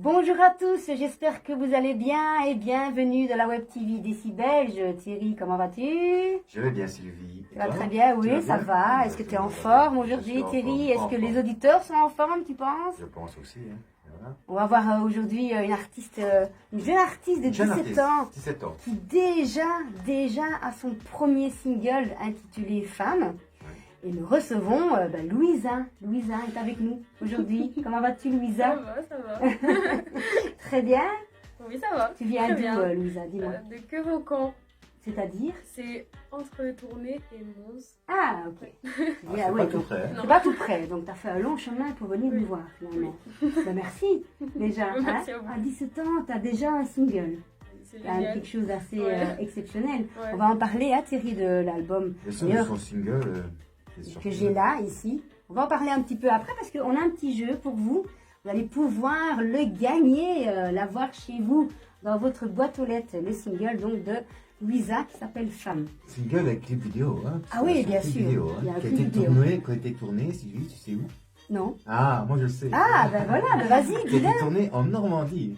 Bonjour à tous, j'espère que vous allez bien et bienvenue dans la Web TV d'ici belge. Thierry, comment vas-tu? Je vais bien, Sylvie. Ça va très bien, oui, ça va. Est-ce que tu es en forme aujourd'hui, Thierry? Est-ce que les auditeurs sont en forme, tu penses? Je pense aussi. Hein. Voilà. On va voir aujourd'hui une jeune artiste de 17 ans, 17 ans. qui déjà a son premier single intitulé Femme. Et nous recevons Louisa. Louisa est avec nous aujourd'hui. Comment vas-tu, Louisa? Ça va. Très bien. Oui, ça va. Tu viens Très bien. d'où, Louisa? Dis-moi. De Quevaucan. C'est-à-dire? C'est entre Tournai et Mons. Ah, ok. C'est pas tout près. C'est pas tout près. Donc, tu as fait un long chemin pour venir Oui. nous voir, finalement. Ben, merci, déjà. Merci à vous. À 17 ans, tu as déjà un single. C'est C'est quand même génial. quelque chose d'assez Ouais. Exceptionnel. Ouais. On va en parler, Thierry, de l'album Le son de D'ailleurs, son single, c'est sûr que j'ai là, ici. On va en parler un petit peu après parce qu'on a un petit jeu pour vous. Vous allez pouvoir le gagner, l'avoir chez vous dans votre boîte aux lettres. Le single donc de Louisa qui s'appelle Femme. Single avec clip vidéo. Hein, Ah oui, c'est un bien clip sûr. Vidéo, hein, Il y a un qui a clip été vidéo. tourné, Sylvie, tu sais où? Non? Ah, moi je le sais. Ah, ben voilà, ben vas-y, Qui a dis-le. été tourné en Normandie.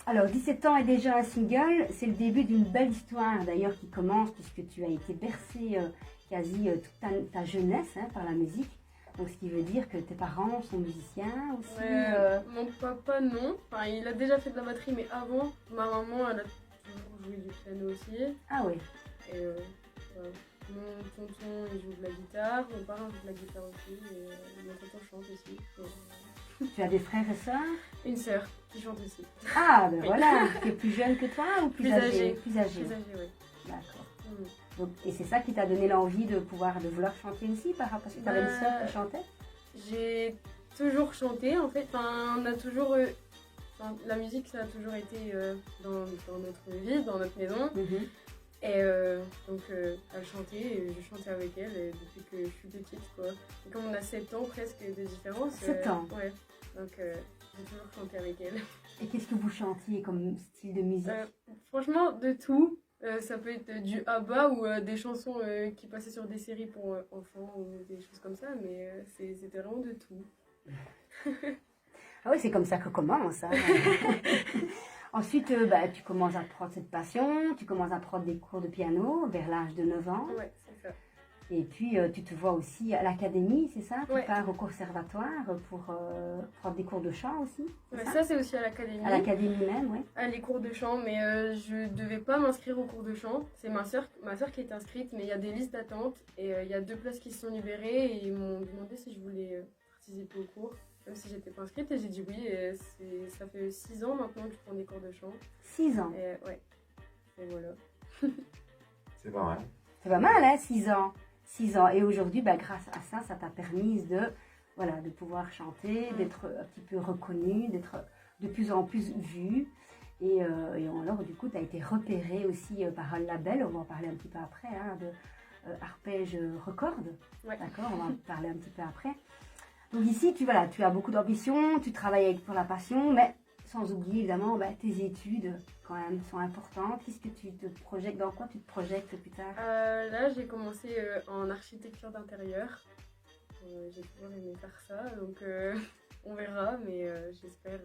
Alors, 17 ans et déjà un single, c'est le début d'une belle histoire d'ailleurs qui commence puisque tu as été bercé quasi toute ta jeunesse par la musique. Donc, ce qui veut dire que tes parents sont musiciens aussi. Mon papa, non. Enfin, il a déjà fait de la batterie, mais avant, ma maman, elle a toujours joué du piano aussi. Ah oui. Et voilà. Mon tonton, il joue de la guitare. Mon parrain joue de la guitare aussi. Et mon tonton chante aussi. Tu as des frères et sœurs? Une sœur qui chante aussi. Ah, ben Oui. voilà. Qui est plus jeune que toi ou plus Plus âgé? âgée. Plus âgé. Plus âgée, oui. D'accord. Mm. Donc, et c'est ça qui t'a donné l'envie de vouloir chanter aussi parce que tu avais une sœur qui chantait? J'ai toujours chanté en fait. Enfin, on a toujours la musique, ça a toujours été dans notre vie, dans notre maison. Mhm. Et donc elle chantait et je chantais avec elle depuis que je suis petite quoi. Et comme on a 7 ans presque de différence. 7 ans. Ouais. Donc j'ai toujours chanté avec elle. Et qu'est-ce que vous chantiez comme style de musique? Franchement de tout. Ça peut être du ABBA ou des chansons qui passaient sur des séries pour enfants ou des choses comme ça, mais c'était vraiment de tout. Ah oui, c'est comme ça que commence. Hein. Ensuite, tu commences à prendre cette passion, tu commences à prendre des cours de piano vers l'âge de 9 ans. Ouais, c'est ça. Et puis, tu te vois aussi à l'académie, c'est ça? Tu Ouais. pars au conservatoire pour prendre des cours de chant aussi, c'est Ouais, ça? ça c'est aussi à l'académie. À l'académie même, oui. À les cours de chant, mais je devais pas m'inscrire aux cours de chant. C'est ma soeur qui est inscrite, mais il y a des listes d'attente et il y a 2 places qui se sont libérées et ils m'ont demandé si je voulais participer aux cours, même si j'étais pas inscrite et j'ai dit oui. Et ça fait 6 ans maintenant que je prends des cours de chant. 6 ans. Et ouais, et voilà. C'est pas mal. C'est pas mal, hein, 6 ans. 6 ans. Et aujourd'hui, grâce à ça, ça t'a permis de pouvoir chanter, d'être un petit peu reconnue, d'être de plus en plus vue. Et alors, du coup, tu as été repérée aussi par un label, on va en parler un petit peu après, de Arpège Records. Ouais. D'accord, on va en parler un petit peu après. Donc ici, tu as beaucoup d'ambition, tu travailles pour la passion, mais sans oublier évidemment tes études quand même sont importantes. Qu'est-ce que tu te projettes, dans quoi tu te projettes plus tard? Là, j'ai commencé en architecture d'intérieur. J'ai toujours aimé faire ça, donc on verra, mais j'espère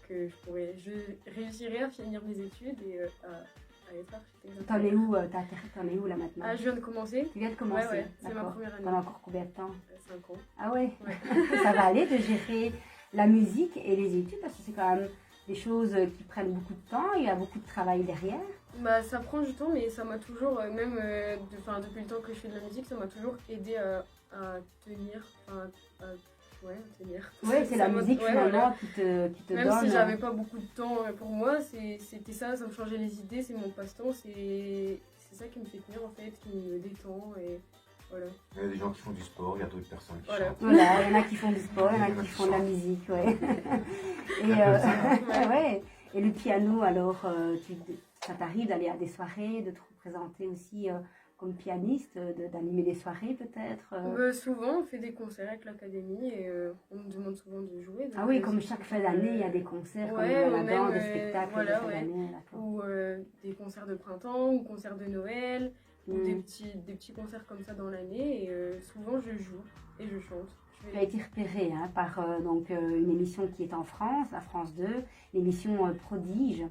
que je réussirai à finir mes études et à être architecte T'en es d'intérieur. où, t'en es où là maintenant? Ah, je viens de commencer, Tu viens de commencer, ouais, c'est ma d'accord. première année. Pendant encore combien de temps? 5 ans. Ah ouais, Ouais. ça va aller de gérer la musique et les études parce que c'est quand même des choses qui prennent beaucoup de temps, il y a beaucoup de travail derrière. Bah, ça prend du temps, mais ça m'a toujours, même depuis le temps que je fais de la musique, ça m'a toujours aidé à tenir. Ouais, à tenir. Oui, c'est Ça la m'a- musique ouais, finalement voilà. qui te Même donne. si j'avais pas beaucoup de temps pour moi, c'était ça me changeait les idées, c'est mon passe-temps, c'est ça qui me fait tenir en fait, qui me détend et voilà. Il y a des gens qui font du sport, il y a d'autres personnes qui Voilà. chantent. Voilà, il y en a qui font du sport, il y en a qui font de la musique, ouais. Et, ouais. Et le piano, alors, ça t'arrive d'aller à des soirées, de te représenter aussi comme pianiste, d'animer des soirées peut-être Souvent, on fait des concerts avec l'académie et on nous demande souvent de jouer. Ah oui, comme chaque fin d'année, il y a des concerts, ouais, comme ou là-dedans, même, des spectacles voilà, de fin ouais. d'année, d'accord. Ou des concerts de printemps, ou concerts de Noël. ou des petits concerts comme ça dans l'année. Et souvent, je joue et je chante. Tu as été repérée hein, par une émission qui est en France, la France 2, l'émission Prodige.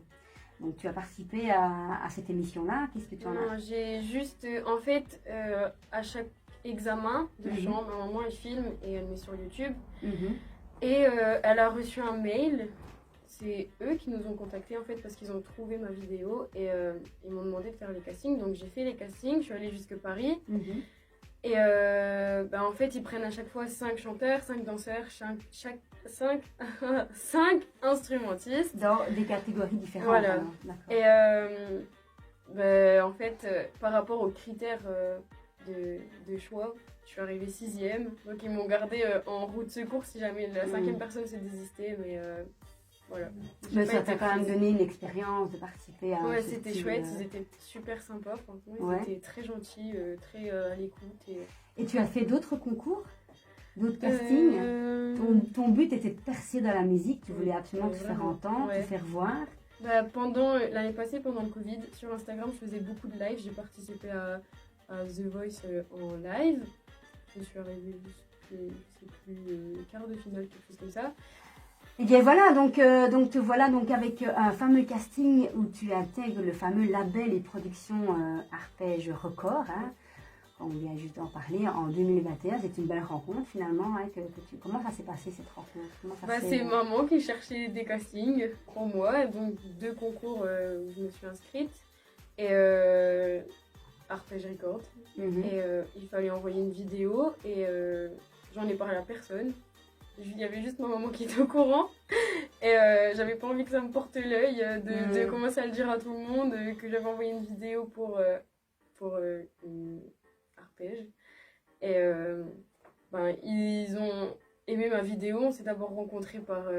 Donc tu as participé à cette émission-là. Qu'est-ce que tu en as? J'ai juste, en fait, à chaque examen de chant, ma maman elle filme et elle met sur YouTube. Et elle a reçu un mail. C'est eux qui nous ont contactés en fait parce qu'ils ont trouvé ma vidéo et ils m'ont demandé de faire les castings. Donc j'ai fait les castings, je suis allée jusque Paris. Et en fait, ils prennent à chaque fois 5 chanteurs, 5 danseurs, 5 instrumentistes. Dans des catégories différentes. Voilà. Et en fait, par rapport aux critères de choix, je suis arrivée 6e. Donc ils m'ont gardée en roue de secours si jamais la 5e personne se désistait. Mais voilà. Mais ça t'a quand même donné une expérience de participer à. Ouais, c'était chouette, ils étaient super sympas, franchement. Ils étaient très gentils, très à l'écoute. Et tu as fait d'autres concours? D'autres castings? Ton but était de percer dans la musique, tu voulais absolument te faire entendre, te faire voir. Pendant l'année passée, pendant le Covid, sur Instagram, je faisais beaucoup de live. J'ai participé à The Voice en live. Je suis arrivée, je sais plus, quart de finale, quelque chose comme ça. Et bien voilà, donc te voilà donc avec un fameux casting où tu intègres le fameux label et production Arpège Record. Hein. On vient juste d'en parler en 2021. C'est une belle rencontre finalement. Hein, comment ça s'est passé cette rencontre? C'est maman qui cherchait des castings pour moi. Donc 2 concours où je me suis inscrite. Et Arpège Record. Et il fallait envoyer une vidéo. Et j'en ai parlé à personne. Il y avait juste ma maman qui était au courant et j'avais pas envie que ça me porte l'œil de commencer à le dire à tout le monde que j'avais envoyé une vidéo pour une arpège et ils ont aimé ma vidéo. On s'est d'abord rencontrés par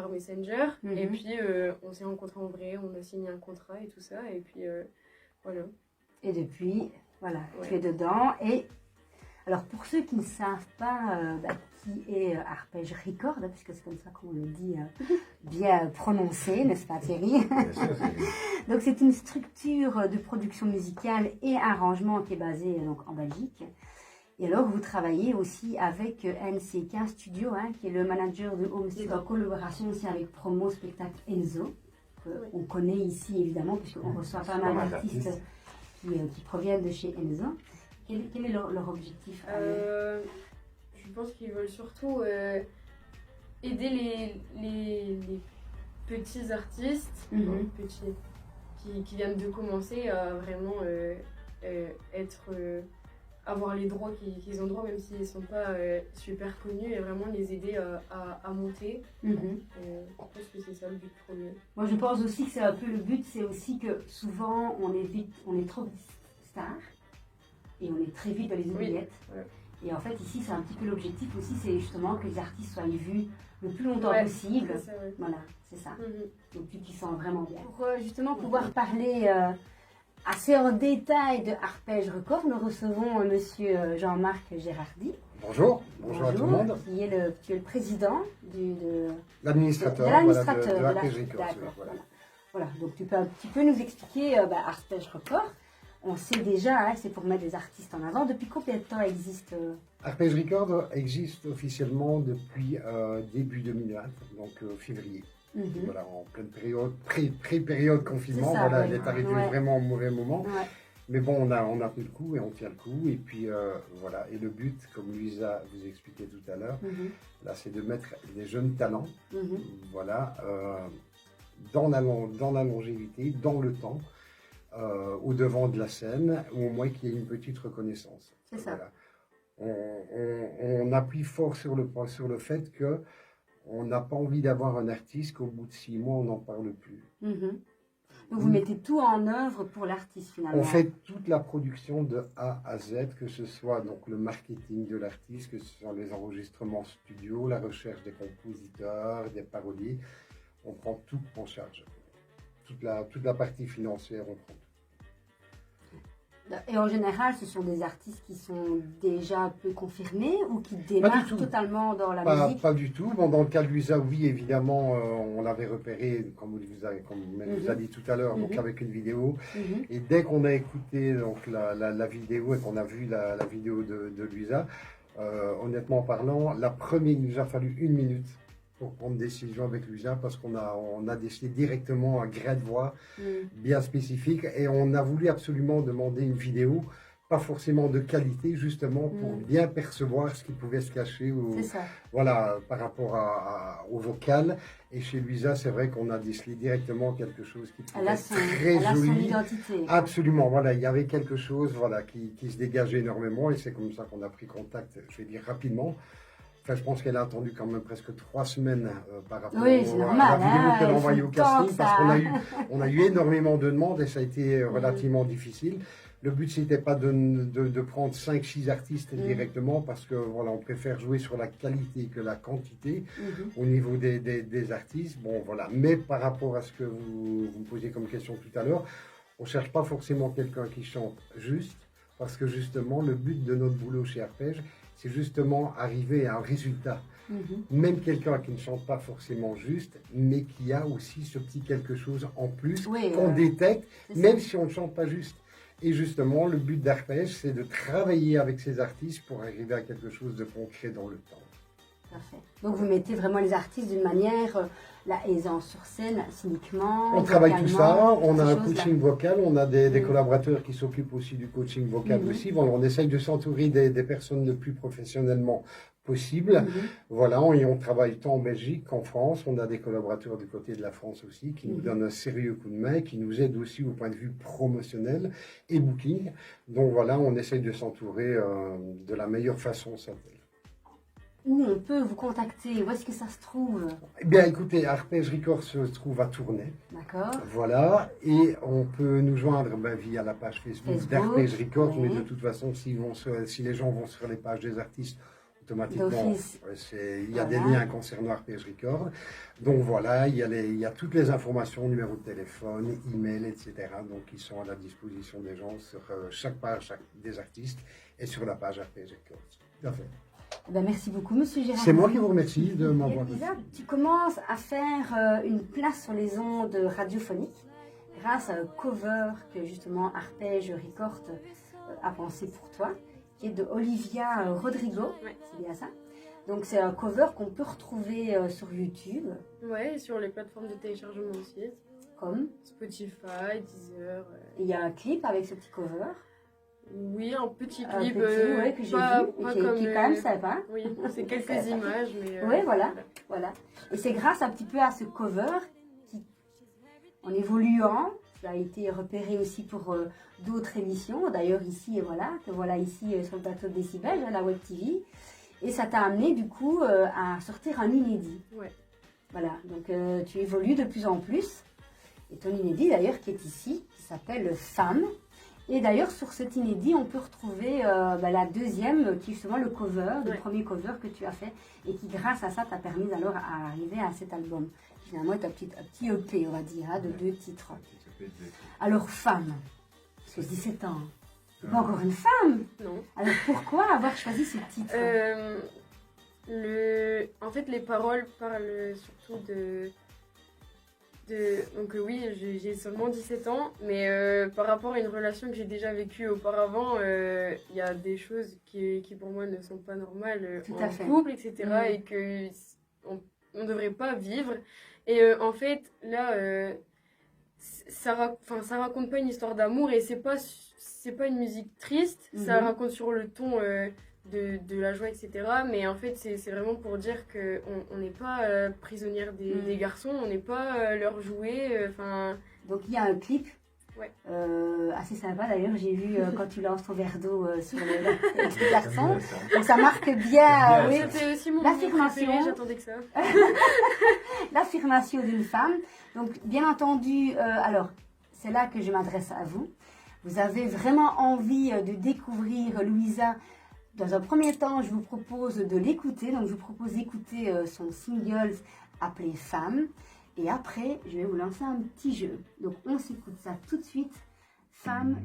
Messenger et puis on s'est rencontrés en vrai, on a signé un contrat et tout ça et puis voilà. Et depuis, voilà, tu es dedans. Et alors pour ceux qui ne savent pas qui est Arpège Record, puisque c'est comme ça qu'on le dit bien prononcé, n'est-ce pas Thierry? Donc c'est une structure de production musicale et arrangement qui est basée donc, en Belgique. Et alors vous travaillez aussi avec NCK Studio, hein, qui est le manager de Home Studio, en collaboration aussi avec Promo Spectacle Enzo, qu'on connaît ici évidemment, puisqu'on reçoit pas mal d'artistes qui proviennent de chez Enzo. Quel est leur objectif? Je pense qu'ils veulent surtout aider les petits artistes qui viennent de commencer à vraiment avoir les droits qu'ils ont droit, même s'ils ne sont pas super connus, et vraiment les aider à monter. Je pense que c'est ça le but premier. Moi je pense aussi que c'est un peu le but, c'est aussi que souvent on est trop stars. Et on est très vite dans les oubliettes. Et en fait, ici, c'est un petit peu l'objectif aussi, c'est justement que les artistes soient vus le plus longtemps possible. Ça, voilà, c'est ça. Donc, tu t'y sens vraiment bien. Pour justement pouvoir parler assez en détail de Arpège Record, nous recevons monsieur Jean-Marc Gérardi. Bonjour à tout le monde. Tu es le président de l'administrateur de Arpège Record. Voilà, donc tu peux un petit peu nous expliquer Arpège Record. On sait déjà, hein, c'est pour mettre des artistes en avant. Depuis combien de temps existe Arpège Record existe officiellement depuis début 2020, donc février. Voilà, en pleine période, pré-période confinement. Ça, voilà, elle est arrivée vraiment au mauvais moment. Mais bon, on a tenu le coup et on tient le coup. Et puis voilà, et le but, comme Luisa vous expliquait tout à l'heure, là, c'est de mettre des jeunes talents, voilà, dans la longévité, dans le temps. Au devant de la scène, ou au moins qu'il y ait une petite reconnaissance. C'est ça. Voilà. On appuie fort sur le fait que on n'a pas envie d'avoir un artiste qu'au bout de 6 mois, on n'en parle plus. Donc vous mettez tout en œuvre pour l'artiste finalement. On fait toute la production de A à Z, que ce soit donc le marketing de l'artiste, que ce soit les enregistrements studio, la recherche des compositeurs, des paroliers. On prend tout en charge. Toute la partie financière, on prend tout. Et en général, ce sont des artistes qui sont déjà un peu confirmés ou qui démarrent totalement dans la musique? Pas du tout. Bon, dans le cas de Louisa, oui, évidemment, on l'avait repéré, comme elle nous a dit tout à l'heure, donc avec une vidéo. Et dès qu'on a écouté donc, la vidéo et qu'on a vu la vidéo de Louisa, honnêtement parlant, il nous a fallu 1 minute pour prendre une décision avec Louisa parce qu'on a décidé directement un gré de voix bien spécifique et on a voulu absolument demander une vidéo, pas forcément de qualité, justement pour bien percevoir ce qui pouvait se cacher voilà, par rapport au vocal. Et chez Louisa, c'est vrai qu'on a décelé directement quelque chose qui pouvait être très joli. Son identité. Absolument, voilà, il y avait quelque chose voilà, qui se dégageait énormément et c'est comme ça qu'on a pris contact, je vais dire rapidement. Enfin, je pense qu'elle a attendu quand même presque 3 semaines par rapport à la vidéo qu'elle a envoyée au casting parce qu'on a eu énormément de demandes et ça a été relativement difficile. Le but, c'était pas de prendre 5-6 artistes directement parce que voilà, on préfère jouer sur la qualité que la quantité au niveau des artistes. Bon, voilà. Mais par rapport à ce que vous me posiez comme question tout à l'heure, on cherche pas forcément quelqu'un qui chante juste parce que justement, le but de notre boulot chez Arpège, c'est justement arriver à un résultat. Même quelqu'un qui ne chante pas forcément juste, mais qui a aussi ce petit quelque chose en plus qu'on détecte, même si on ne chante pas juste. Et justement, le but d'Arpège, c'est de travailler avec ces artistes pour arriver à quelque chose de concret dans le temps. Parfait. Donc vous mettez vraiment les artistes d'une manière, la aisance sur scène, cyniquement. On travaille tout ça, on a un coaching vocal, on a des collaborateurs qui s'occupent aussi du coaching vocal aussi. Bon, on essaye de s'entourer des personnes le plus professionnellement possible. Voilà, et on travaille tant en Belgique qu'en France. On a des collaborateurs du côté de la France aussi qui nous donnent un sérieux coup de main et qui nous aident aussi au point de vue promotionnel et booking. Donc voilà, on essaye de s'entourer de la meilleure façon, ça. Où on peut vous contacter? Où est-ce que ça se trouve? Eh bien, écoutez, Arpège Records se trouve à Tournai. D'accord. Voilà, et on peut nous joindre via la page Facebook d'Arpège Records, mais de toute façon, si les gens vont sur les pages des artistes, automatiquement, il y a des liens concernant Arpège Records. Donc voilà, il y a toutes les informations, numéro de téléphone, email, etc. Donc qui sont à la disposition des gens sur chaque page des artistes et sur la page Arpège Records. Tout à fait. Ben, merci beaucoup, Monsieur Gérard. C'est moi qui vous remercie de m'avoir dit. Tu commences à faire une place sur les ondes radiophoniques grâce à un cover que justement Arpège Records a pensé pour toi, qui est de Olivia Rodrigo. C'est bien ça? Donc c'est un cover qu'on peut retrouver sur YouTube. Ouais, et sur les plateformes de téléchargement aussi. Comme Spotify, Deezer. Il y a un clip avec ce petit cover. Oui, un petit clip que j'ai vu, qui est quand même sympa. Oui, c'est quelques images, mais... oui, voilà. Et c'est grâce un petit peu à ce cover qui, en évoluant, ça a été repéré aussi pour d'autres émissions. D'ailleurs ici, te voilà ici sur le plateau de Décibel, la Web TV. Et ça t'a amené du coup à sortir un inédit. Ouais. Voilà, donc tu évolues de plus en plus. Et ton inédit d'ailleurs qui est ici, qui s'appelle Femme. Et d'ailleurs, sur cet inédit, on peut retrouver la deuxième, qui est justement le cover, le premier cover que tu as fait, et qui, grâce à ça, t'a permis alors à arriver à cet album. Finalement, c'est un petit EP, on va dire, de 2 titres. Alors, Femme, c'est 17 ans. C'est pas encore une femme. Non. Alors, pourquoi avoir choisi ce titre? En fait, les paroles parlent surtout donc oui, j'ai seulement 17 ans, mais par rapport à une relation que j'ai déjà vécue auparavant, il y a des choses qui pour moi ne sont pas normales en couple, etc. Et qu'on ne devrait pas vivre. Et en fait, là, ça raconte pas une histoire d'amour et c'est pas une musique triste, ça raconte sur le ton... de la joie, etc. Mais en fait, c'est vraiment pour dire qu'on n'est pas prisonnière des garçons, on n'est pas leur jouet. Donc il y a un clip assez sympa d'ailleurs, j'ai vu quand tu lances ton verre d'eau sur le garçon. Donc ça marque bien c'était aussi mon l'affirmation. J'attendais que ça. L'affirmation d'une femme. Donc bien entendu, alors c'est là que je m'adresse à vous. Vous avez vraiment envie de découvrir Louisa. Dans un premier temps, je vous propose de l'écouter. Donc, je vous propose d'écouter son single appelé Femme. Et après, je vais vous lancer un petit jeu. Donc, on s'écoute ça tout de suite. Femme.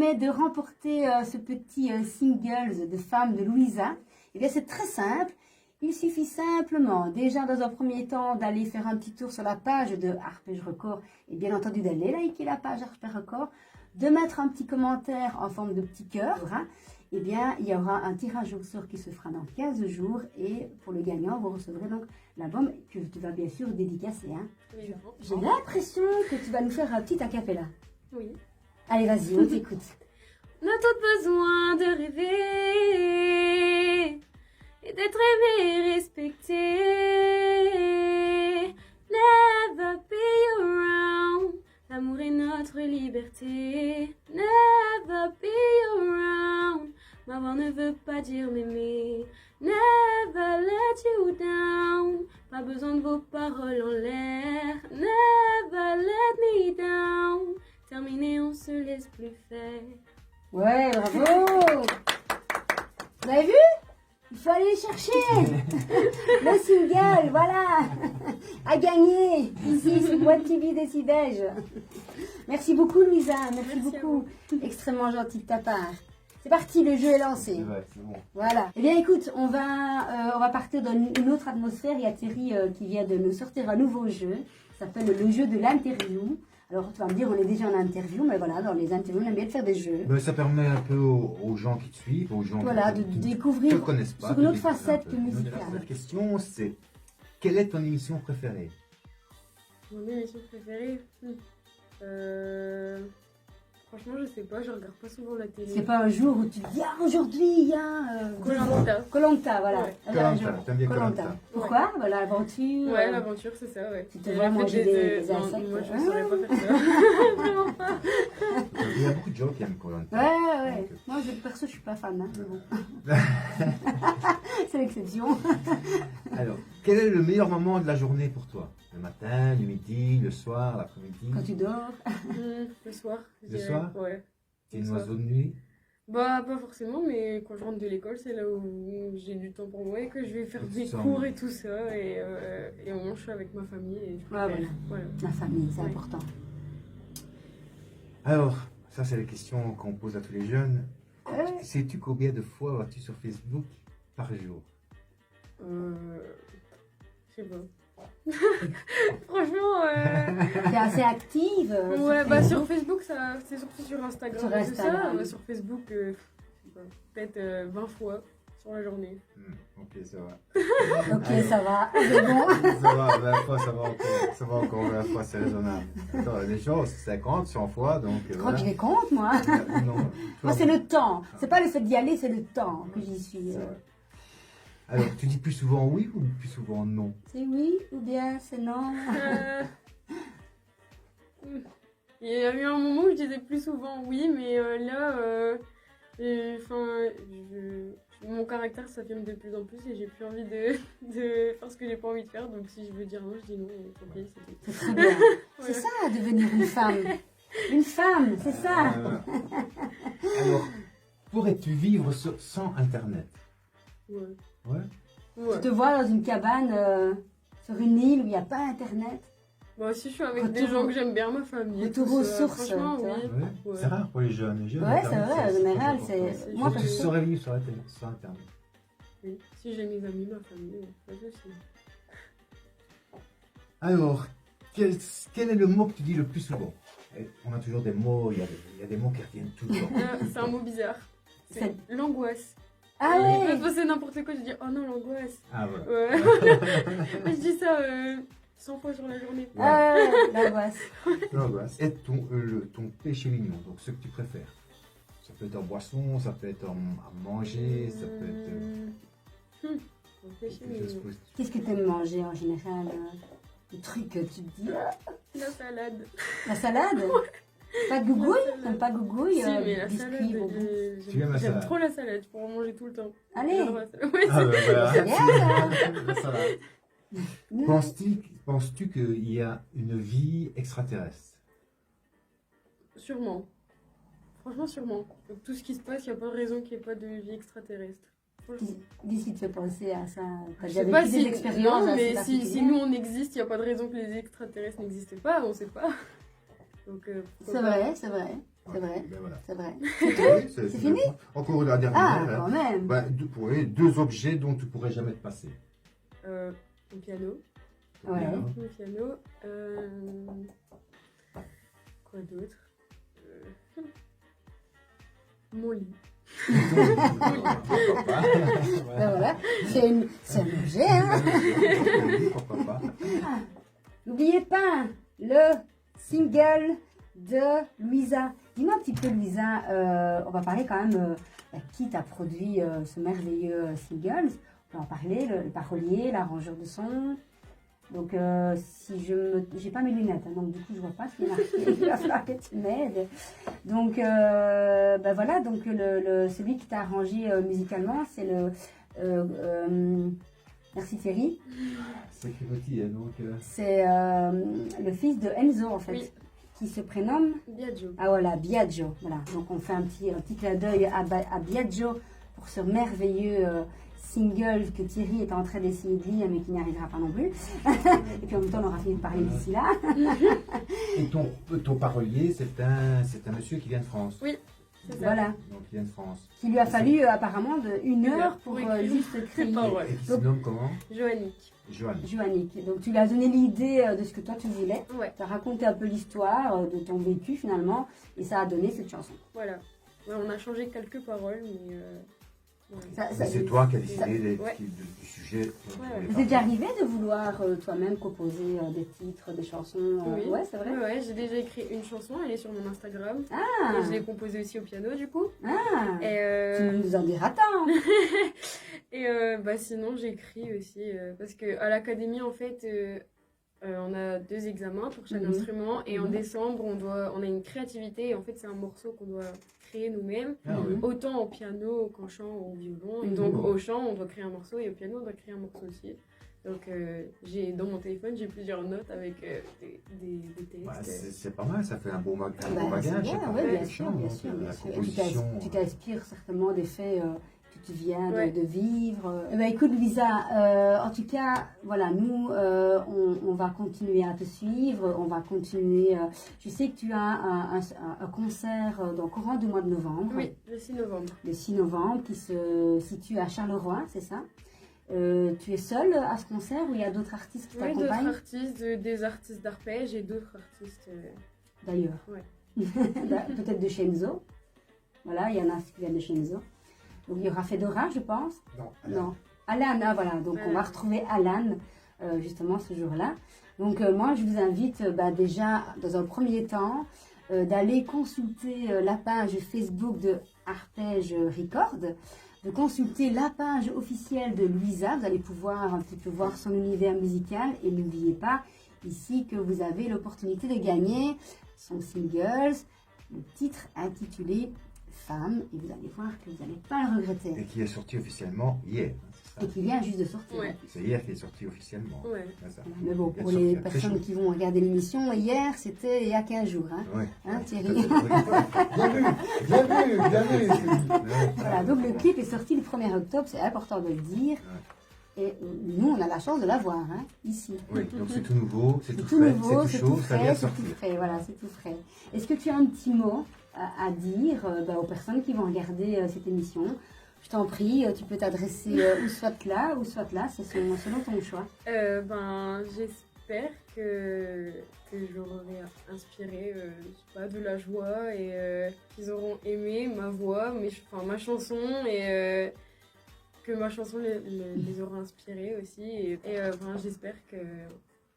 permet de remporter ce petit single de femme de Louisa, eh bien c'est très simple. Il suffit simplement, déjà dans un premier temps, d'aller faire un petit tour sur la page de Arpège Record et bien entendu d'aller liker la page Arpège Record, de mettre un petit commentaire en forme de petit cœur. Hein. Eh bien, il y aura un tirage au sort qui se fera dans 15 jours et pour le gagnant, vous recevrez donc l'album que tu vas bien sûr dédicacer. Hein. Oui, J'ai l'impression que tu vas nous faire un petit acapella. oui. Allez, vas-y, on t'écoute. On a tout besoin de rêver et d'être aimé et respecté. Never be around. L'amour est notre liberté. Never be around. M'avoir ne veut pas dire m'aimer. Never let you down. Pas besoin de vos paroles en l'air. Never let me down. Terminé, on se laisse plus faire. Ouais, bravo. Vous avez vu? Il faut aller chercher le single, voilà, à gagner ici sur Boîte TV des Cibèges. Merci beaucoup, Louisa. Merci beaucoup. Extrêmement gentil de ta part. C'est parti, le jeu est lancé. Ouais, c'est bon. Voilà. Eh bien, écoute, on va partir dans une autre atmosphère. Il y a Thierry qui vient de nous sortir un nouveau jeu. Ça s'appelle le jeu de l'interview. Alors, tu vas me dire, on est déjà en interview, mais voilà, dans les interviews, on aime bien de faire des jeux. Mais ça permet un peu aux gens qui te suivent, aux gens Voilà, de qui découvrir ne te connaissent pas. sur de une autre découvrir facette un que peu. musicale. La question, c'est quelle est ton émission préférée? Mon émission préférée franchement, je sais pas, je regarde pas souvent la télé. C'est pas un jour où tu te dis, ah, aujourd'hui, il y a... Koh-Lanta. Koh-Lanta, voilà. Ouais. Koh-Lanta, t'aimes bien Koh-Lanta. Pourquoi? Voilà, l'aventure. Ouais, l'aventure, c'est ça, ouais. Tu te vois manger des non, insectes. moi, je ne saurais pas faire ça. Vraiment pas. Il y a beaucoup de gens qui aiment Koh-Lanta. Ouais. Donc, Moi, perso, je suis pas fan. Hein, mais bon. C'est l'exception. alors, quel est le meilleur moment de la journée pour toi? Le matin, le midi, le soir, l'après-midi? Quand tu dors. Le soir. je Le dirais. soir? Ouais. T'es le une soir. oiseau de nuit? Bah, pas forcément, mais quand je rentre de l'école, c'est là où j'ai du temps pour moi et que je vais faire Et tu des sens- cours et tout ça. Et au moins, je suis avec ma famille. Et je Ouais, préfère. Voilà. La famille, c'est Ouais. important. Alors, ça c'est la question qu'on pose à tous les jeunes. Ouais. Sais-tu combien de fois vas-tu sur Facebook par jour? Je sais pas. Franchement, T'es assez active. ouais, bah sur Facebook, ça, c'est surtout sur Instagram. Sur c'est Instagram. ça. Sur Facebook, je sais pas, peut-être 20 fois sur la journée. Ok, ça va. Ok, ça va. C'est bon. Ça va, 20 fois, ça va encore 20 fois, c'est raisonnable. Attends, les gens, c'est 50, 100 fois, donc Je crois que je les compte, moi. Non, Moi, c'est le temps. C'est pas le fait d'y aller, c'est le temps que j'y suis. C'est vrai. Alors, tu dis plus souvent oui ou plus souvent non? C'est oui ou bien c'est non. Il y a eu un moment où je disais plus souvent oui, mais là, mon caractère s'affirme de plus en plus et j'ai plus envie de faire ce que j'ai pas envie de faire. Donc si je veux dire non, je dis non. Et tant pis, c'est tout. C'est très bien. C'est Voilà. ça, devenir une femme. Une femme, c'est ça. Alors, pourrais-tu vivre sans Internet? Ouais. Ouais. Tu Ouais. te vois dans une cabane sur une île où il n'y a pas Internet. Bah, si je suis avec Retour des gens aux- que j'aime bien, ma famille. et retour tout aux ça, sources, Franchement, tu vois. oui. Ouais. Ouais. C'est rare pour les jeunes. Les jeunes, Ouais, c'est Internet, vrai, en très général, important. c'est. C'est Moi, Donc, tu perso. saurais vivre sur Internet. Oui. Si j'ai mes amis, ma famille, pas de souci. Alors, quel est le mot que tu dis le plus souvent? On a toujours des mots, il y a des mots qui reviennent tout le temps. C'est un mot bizarre. C'est l'angoisse. Ah Il peut ouais. se passer n'importe quoi, je dis oh non, l'angoisse. Ah voilà. Ouais. Je dis ça 100 fois sur la journée. Ah ouais, l'angoisse. L'angoisse. Et ton péché mignon, donc ce que tu préfères. Ça peut être en boisson, ça peut être à manger, ça peut être Mon péché quelque chose mignon. positif. Qu'est-ce que tu aimes manger en général? Le truc que tu te dis. La salade. La salade? Pas de gougouille? T'aimes pas gougouille? Si, mais la salade, biscuits, bonbons. Tu aimes la j'aime salade? trop la salade, je pourrais en manger tout le temps. Allez. J'adore la salade. Ouais, Ah ben voilà. C'est bien ça. La salade. Penses-tu qu'il y a une vie extraterrestre? Sûrement. Franchement, sûrement. Donc, tout ce qui se passe, il n'y a pas de raison qu'il n'y ait pas de vie extraterrestre. Franchement. D'ici tu fais penser à ça. T'as Je déjà sais pas vécu si, des expériences non, assez mais si particulières. nous on existe, il n'y a pas de raison que les extraterrestres n'existent pas, on sait pas. Donc, pourquoi C'est pas. vrai, c'est vrai. C'est vrai. Ben voilà. C'est vrai. Oui, C'est fini? Encore la dernière. Ah, hein. quand même. Bah, deux objets dont tu pourrais jamais te passer. Mon piano. Ouais. Bien. Mon piano. Quoi d'autre Mon lit. Pourquoi pas. Ben voilà, c'est un objet, hein. Pourquoi pas. N'oubliez pas le single de Louisa. Dis-moi un petit peu, Louisa, on va parler quand même qui t'a produit ce merveilleux single. On va en parler, le parolier, l'arrangeur de son. Donc, si j'ai pas mes lunettes, hein, donc du coup je vois pas ce qui est marqué. Il va falloir que tu m'aides. Donc, ben voilà, donc celui qui t'a arrangé musicalement, c'est le merci Thierry. Sacré petit, hein, donc. C'est le fils de Enzo en fait, Oui. qui se prénomme. Biagio. Ah voilà, Biagio. Voilà, donc on fait un petit clin d'œil à Biagio pour ce merveilleux single que Thierry est en train d'essayer de lire mais qui n'y arrivera pas non plus. Et puis en même temps on aura fini de parler d'ici là. Et ton parolier, c'est un monsieur qui vient de France. Oui, c'est ça. Voilà, Donc il vient de France. qui lui a fallu apparemment une heure pour écrire. juste créer. Ah ouais. Et qui se nomme comment? Joannick. Joanne. Joannick. Donc tu lui as donné l'idée de ce que toi tu voulais. Ouais, Tu as raconté un peu l'histoire de ton vécu finalement et ça a donné cette chanson. voilà. Ouais, on a changé quelques paroles, mais. Ouais. Mais c'est toi qui as décidé Ouais. du sujet. dont tu voulais C'est parler. déjà arrivé de vouloir toi-même composer des titres, des chansons Oui. Ouais, c'est vrai. Ouais, j'ai déjà écrit une chanson, elle est sur mon Instagram. Ah, Et je l'ai composée aussi au piano, du coup. ah. Et, Tu nous en diras tant. bah, sinon, j'écris aussi. Parce qu'à l'académie, en fait, on a 2 examens pour chaque Mhm. instrument. Et en Mhm. décembre, on a une créativité. Et en fait, c'est un morceau qu'on doit créer nous-mêmes. Ah oui. Autant au piano qu'en chant ou au violon. Et Mhm. donc, au chant, on doit créer un morceau. Et au piano, on doit créer un morceau aussi. Donc, dans mon téléphone, j'ai plusieurs notes avec des textes. Ouais, c'est pas mal, ça fait un bon Bah, bagage. c'est ça bien, parle ouais, de bien sûr, chant, bien donc, sûr, la bien sûr. Et composition. tu t'inspires certainement des faits que tu viens Ouais. de vivre. Eh ben, écoute, Louisa, en tout cas, voilà, nous, on va continuer à te suivre, on va continuer. Je sais que tu as un concert dans le courant du mois de novembre, Oui, le 6 novembre. le 6 novembre, qui se situe à Charleroi, c'est ça? Tu es seule à ce concert ou il y a d'autres artistes qui Oui, d'autres t'accompagnent artistes, des artistes d'arpège et d'autres artistes. d'ailleurs? Ouais. Peut-être de chez Enzo. Voilà, il y en a qui viennent de chez Enzo. Donc il y aura Fedora, je pense. Non. Non. Alan, ah, voilà. Donc on va retrouver Alan justement ce jour-là. Donc moi je vous invite déjà dans un premier temps d'aller consulter la page Facebook de Arpège Record, de consulter la page officielle de Louisa. Vous allez pouvoir un petit peu voir son univers musical et n'oubliez pas ici que vous avez l'opportunité de gagner son single, le titre intitulé Femme, et vous allez voir que vous n'allez pas le regretter. Et qui est sorti officiellement hier. Hein, c'est Et ça. qui vient juste de sortir. Ouais. C'est hier qu'il est sorti officiellement. Ouais. C'est ça. Mais bon, Il pour vient de les sortir. C'est personnes chaud. qui vont regarder l'émission, hier, c'était il y a 15 jours. Hein. Ouais. Hein, Ouais. Thierry Ouais. Bien vu, bien vu, bien vu. Ouais. Voilà, donc le clip est sorti le 1er octobre, c'est important de le dire. Et nous, on a la chance de l'avoir, hein, ici. Oui, donc c'est tout nouveau, c'est C'est tout tout frais, nouveau, c'est c'est tout tout chaud, ça vient frais, de c'est tout sortir. frais, voilà, c'est tout frais. Est-ce que tu as un petit mot à dire aux personnes qui vont regarder cette émission? Je t'en prie, tu peux t'adresser ou soit là, c'est selon ton choix. J'espère que j'aurai inspiré je sais pas, de la joie et qu'ils auront aimé ma voix, ma chanson et que ma chanson les aura inspirés aussi. Et j'espère que.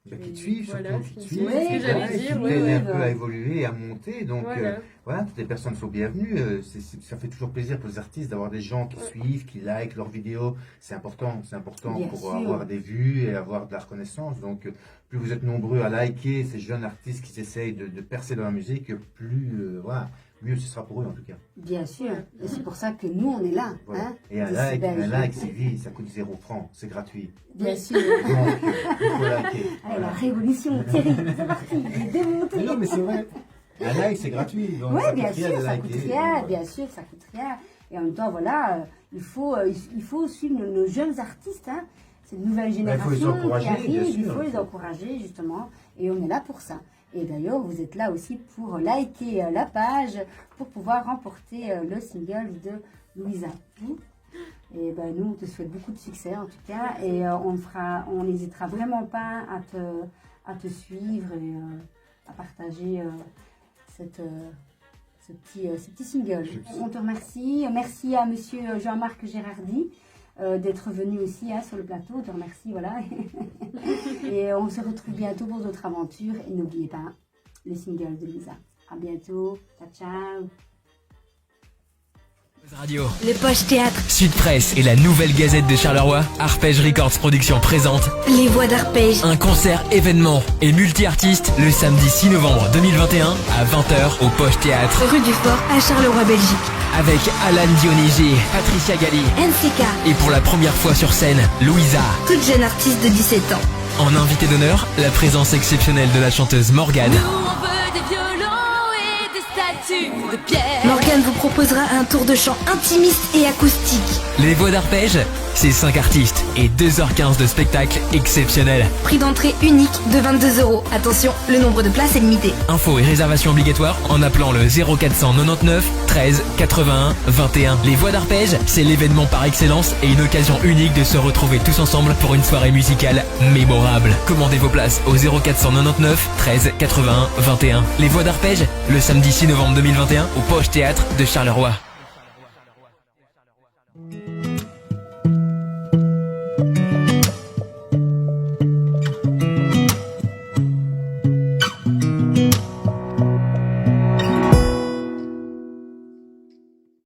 Qui te suivent, Voilà, surtout, qui te qui suivent. me suivent, c'est ce que j'allais et dire, qui oui, t'aident oui, un peu bah. à évoluer et à monter. Donc Voilà. voilà, toutes les personnes sont bienvenues. Ça fait toujours plaisir pour les artistes d'avoir des gens qui Ouais. suivent, qui likent leurs vidéos. C'est important Bien pour sûr. avoir des vues et avoir de la reconnaissance. Donc plus vous êtes nombreux à liker ces jeunes artistes qui essayent de percer dans la musique, plus mieux ce sera pour eux en tout cas. Bien sûr, et c'est pour ça que nous, on est là. Voilà. Hein, Et un d'ici Belgique. like, c'est vie, ça coûte 0 francs, c'est gratuit. Bien sûr. Donc il faut liker. Allez, Voilà. la révolution, Thierry, c'est parti, j'ai démonté. Mais non, mais c'est vrai. Un like, c'est gratuit. Donc Oui, ça bien coûte rien sûr, de ça liker. coûte rien, Donc, bien sûr, ça coûte rien. Et en même temps, voilà, il faut suivre nos jeunes artistes, hein. C'est une nouvelle il faut les génération encourager, qui arrive, bien il sûr. faut les encourager, justement, et on est là pour ça. Et d'ailleurs, vous êtes là aussi pour liker la page, pour pouvoir remporter le single de Louisa. Et ben, nous, on te souhaite beaucoup de succès en tout cas. Et on n'hésitera vraiment pas à te suivre et à partager ce petit single. On te remercie. Merci à monsieur Jean-Marc Gérardi d'être venu aussi sur le plateau. On te remercie, voilà. Et on se retrouve bientôt pour d'autres aventures. Et n'oubliez pas le single de Louisa. À bientôt. Ciao, ciao. Radio. Le Poche Théâtre. Sud Presse et la Nouvelle Gazette de Charleroi. Arpège Records Productions présente Les Voix d'Arpège. un concert événement et multi-artistes le samedi 6 novembre 2021 à 20h au Poche Théâtre. Rue du Fort à Charleroi, Belgique. Avec Alan Dionigi, Patricia Galli NCK. et pour la première fois sur scène, Louisa. Toute jeune artiste de 17 ans. En invité d'honneur, la présence exceptionnelle de la chanteuse Morgane. On veut des violons et des statues de pierre. Morgane vous proposera un tour de chant intimiste et acoustique. Les Voix d'Arpège, c'est 5 artistes et 2h15 de spectacle exceptionnel. Prix d'entrée unique de 22 €. Attention, le nombre de places est limité. Infos et réservations obligatoires en appelant le 0499 13 81 21. Les Voix d'Arpège, c'est l'événement par excellence et une occasion unique de se retrouver tous ensemble pour une soirée musicale mémorable. Commandez vos places au 0499 13 81 21. Les Voix d'Arpège, le samedi 6 novembre 2021 au Poche Théâtre de Charleroi.